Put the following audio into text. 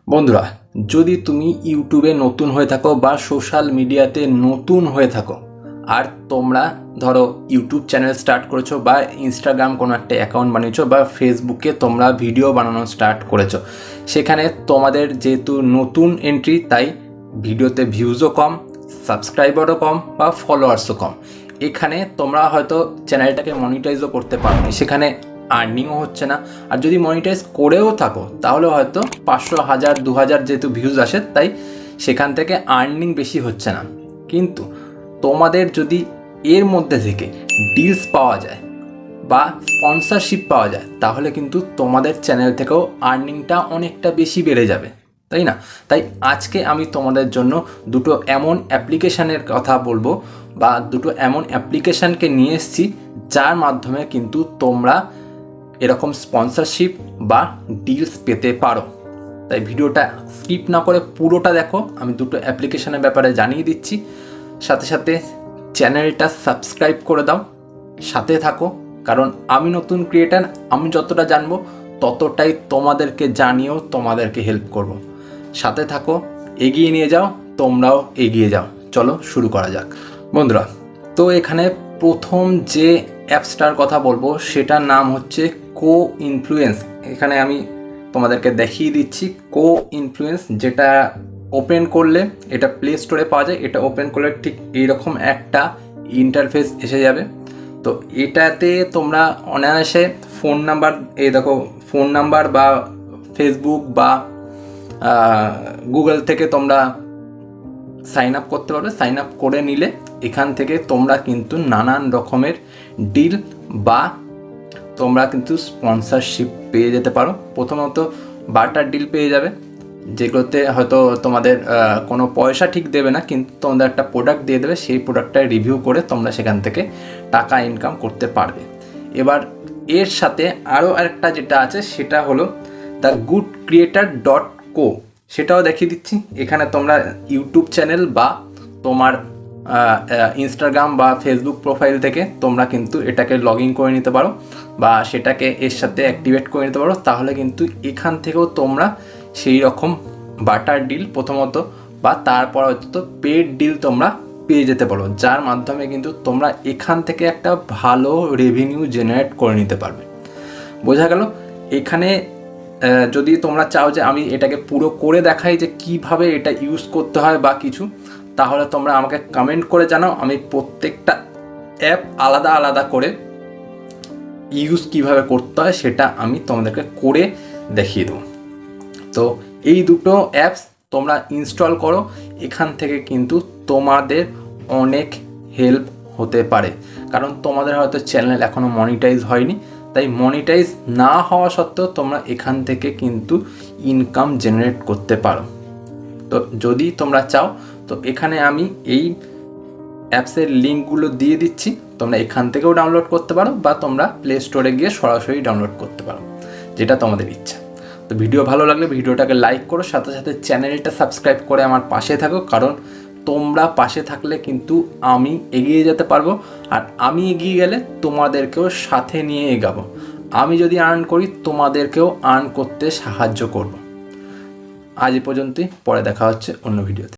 বন্ধুরা, যদি তুমি ইউটিউবে নতুন হয়ে থাকো বা সোশ্যাল মিডিয়াতে নতুন হয়ে থাকো আর তোমরা ধরো ইউটিউব চ্যানেল স্টার্ট করেছো বা ইনস্টাগ্রাম কোনো একটা অ্যাকাউন্ট বানিয়েছো বা ফেসবুকে তোমরা ভিডিও বানানো স্টার্ট করেছো, সেখানে তোমাদের যেহেতু নতুন এন্ট্রি তাই ভিডিওতে ভিউজও কম, সাবস্ক্রাইবারও কম বা ফলোয়ার্সও কম। এখানে তোমরা হয়তো চ্যানেলটাকে মনিটাইজও করতে পারো না, সেখানে আর্নিংও হচ্ছে না। আর যদি মনিটাইজ করেও থাকো তাহলে হয়তো 500, 1000, 2000 যেহেতু ভিউজ আসে তাই সেখান থেকে আর্নিং বেশি হচ্ছে না। কিন্তু তোমাদের যদি এর মধ্যে থেকে ডিলস পাওয়া যায় বা স্পন্সরশিপ পাওয়া যায় তাহলে কিন্তু তোমাদের চ্যানেল থেকেও আর্নিংটা অনেকটা বেশি বেড়ে যাবে, তাই না? তাই আজকে আমি তোমাদের জন্য দুটো এমন অ্যাপ্লিকেশানের কথা বলবো বা দুটো এমন অ্যাপ্লিকেশানকে নিয়ে এসেছি যার মাধ্যমে কিন্তু তোমরা এরকম স্পন্সরশিপ বা ডিলস পেতে পারো। তাই ভিডিওটা স্কিপ না করে পুরোটা দেখো। আমি দুটো অ্যাপ্লিকেশনের ব্যাপারে জানিয়ে দিচ্ছি, সাথে সাথে চ্যানেলটা সাবস্ক্রাইব করে দাও, সাথে থাকো। কারণ আমি নতুন ক্রিয়েটার, আমি যতটা জানবো ততটাই তোমাদেরকে জানিয়েও তোমাদেরকে হেল্প করব। সাথে থাকো, এগিয়ে নিয়ে যাও, তোমরাও এগিয়ে যাও। চলো শুরু করা যাক বন্ধুরা। তো এখানে প্রথম যে অ্যাপসটার কথা বলবো সেটার নাম হচ্ছে কো-ইনফ্লুয়েন্স। এখানে আমি তোমাদেরকে দেখিয়ে দিচ্ছি কো-ইনফ্লুয়েন্স, যেটা ওপেন করলে এটা প্লে স্টোরে পাওয়া যায়। এটা ওপেন করলে ঠিক এইরকম একটা ইন্টারফেস এসে যাবে। তো এটাতে তোমরা অনায়াসে ফোন নাম্বার, এই দেখো ফোন নাম্বার বা ফেসবুক বা গুগল থেকে তোমরা সাইন আপ করতে পারবে। সাইন আপ করে নিলে এখান থেকে তোমরা কিন্তু নানান রকমের ডিল বা তোমরা কিন্তু স্পন্সরশিপ পেয়ে যেতে পারো। প্রথমত বার্টার ডিল পেয়ে যাবে, যেগুলোতে হয়তো তোমাদের কোনো পয়সা ঠিক দেবে না, কিন্তু তোমাদের একটা প্রোডাক্ট দিয়ে দেবে, সেই প্রোডাক্টটা রিভিউ করে তোমরা সেখান থেকে টাকা ইনকাম করতে পারবে। এবার এর সাথে আরও আরেকটা যেটা আছে সেটা হলো thegoodcreator.co, সেটাও দেখিয়ে দিচ্ছি। এখানে তোমরা ইউটিউব চ্যানেল বা তোমার ইনস্টাগ্রাম বা ফেসবুক প্রোফাইল থেকে তোমরা কিন্তু এটাকে লগ ইন করে নিতে পারো বা সেটাকে এর সাথে অ্যাক্টিভেট করে নিতে পারো। তাহলে কিন্তু এখান থেকেও তোমরা সেই রকম বাটার ডিল প্রথমত বা তারপর হয়তো পেড ডিল তোমরা পেয়ে যেতে পারো, যার মাধ্যমে কিন্তু তোমরা এখান থেকে একটা ভালো রেভিনিউ জেনারেট করে নিতে পারবে। বোঝা গেল? এখানে যদি তোমরা চাও যে আমি এটাকে পুরো করে দেখাই যে কিভাবে এটা ইউজ করতে হয় বা কিছু, তাহলে তোমরা আমাকে কমেন্ট করে জানাও। আমি প্রত্যেকটা অ্যাপ আলাদা আলাদা করে ইউজ কিভাবে করতে হয় সেটা আমি তোমাদেরকে করে দেখিয়ে দেবো। তো এই দুটো অ্যাপস তোমরা ইনস্টল করো, এখান থেকে কিন্তু তোমাদের অনেক হেল্প হতে পারে। কারণ তোমাদের হয়তো চ্যানেল এখনও মনিটাইজ হয়নি, তাই মনিটাইজ না হওয়া সত্ত্বেও তোমরা এখান থেকে কিন্তু ইনকাম জেনারেট করতে পারো। তো যদি তোমরা চাও তো এখানে আমি এই অ্যাপসের লিঙ্কগুলো দিয়ে দিচ্ছি, তোমরা এখান থেকেও ডাউনলোড করতে পারো বা তোমরা প্লে স্টোরে গিয়ে সরাসরি ডাউনলোড করতে পারো, যেটা তোমাদের ইচ্ছা। তো ভিডিও ভালো লাগলে ভিডিওটাকে লাইক করো, সাথে সাথে চ্যানেলটা সাবস্ক্রাইব করে আমার পাশে থাকো। কারণ তোমরা পাশে থাকলে কিন্তু আমি এগিয়ে যেতে পারবো, আর আমি এগিয়ে গেলে তোমাদেরকেও সাথে নিয়ে এগাবো। আমি যদি আর্ন করি তোমাদেরকেও আর্ন করতে সাহায্য করব। আজ এ পর্যন্তই, পরে দেখা হচ্ছে অন্য ভিডিওতে।